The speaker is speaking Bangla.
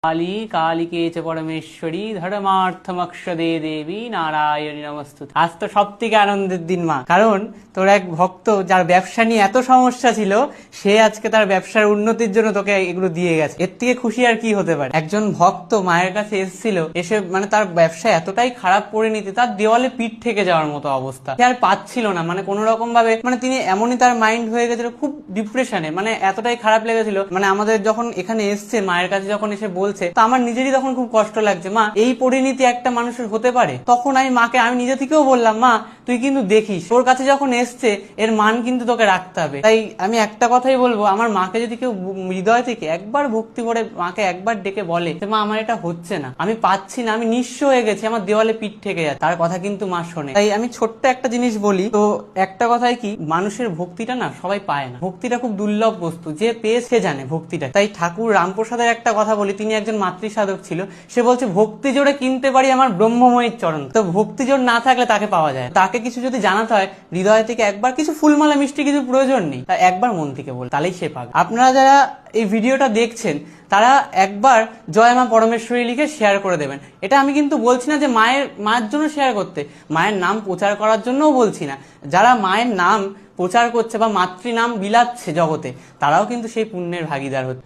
কালী কালিকে চ পরমেশ্বরী ধর্মার্থমক্ষদে দেবী নারায়ণী নমস্তুতে। আজ তো সব থেকে আনন্দের দিন মা, কারণ তোর এক ভক্ত যার ব্যবসা নিয়ে এত সমস্যা ছিল, সে আজকে তার ব্যবসার উন্নতির জন্য তোকে এগুলো দিয়ে গেছে। এর থেকে খুশি আর কি হতে পারে। একজন ভক্ত মায়ের কাছে এসেছিল, এসে মানে তার ব্যবসা এতটাই খারাপ পরিণতি, তার দেওয়ালে পিঠ থেকে যাওয়ার মতো অবস্থা, সে আর পাচ্ছিল না, মানে কোনো রকম ভাবে, মানে তিনি এমনই তার মাইন্ড হয়ে গেছিল খুব ডিপ্রেশনে, মানে এতটাই খারাপ লেগেছিল। মানে আমাদের যখন এখানে এসছে মায়ের কাছে যখন এসে বলছে, তো আমার নিজেরই তখন খুব কষ্ট লাগছে, মা এই পরিণতি একটা মানুষের হতে পারে। তখন আমি মাকে, আমি নিজে থেকেও বললাম, মা তুই কিন্তু দেখিস, তোর কাছে যখন এসছে এর মান কিন্তু তোকে রাখতে হবে। তাই আমি একটা কথাই বলবো, আমার মাকে যদি কেউ হৃদয় থেকে একবার ভক্তি করে মাকে একবার ডেকে বলে যে মা আমার এটা হচ্ছে না, আমি পাচ্ছি না, আমি নিঃস্ব হয়ে গেছি, আমার দেওয়ালে পিঠ থেকে যাচ্ছে, তার কথা কিন্তু মা শোনে। তাই আমি ছোট্ট একটা জিনিস বলি, তো একটা কথাই কি, মানুষের ভক্তিটা না সবাই পায় না, ভক্তিটা খুব দুর্লভ বস্তু, যে পেয়ে সে জানে ভক্তিটা। তাই ঠাকুর রামপ্রসাদের একটা কথা বলি, তিনি একজন মাতৃ সাধক ছিল, সে বলছে ভক্তি জোরে কিনতে পারি আমার ব্রহ্মময়ীর চরণ। তো ভক্তি জোর না থাকলে তাকে পাওয়া যায়। তাকে কিছু যদি জানাতে হয় হৃদয় থেকে একবার, কিছু ফুলমালা মিষ্টি কিছু প্রয়োজন নেই, তা একবার মন থেকে বল, তাহলেই সে পাবে। আপনারা যারা এই ভিডিওটা দেখছেন তারা একবার জয় মা পরমেশ্বরী লিখে শেয়ার করে দেবেন। এটা আমি কিন্তু বলছি না যে মায়ের জন্য শেয়ার করতে, মায়ের নাম প্রচার করার জন্যও বলছি না। যারা মায়ের নাম প্রচার করছে বা মাতৃ নাম বিলাচ্ছে জগতে, তারাও কিন্তু সেই পুণ্যের ভাগিদার হচ্ছে।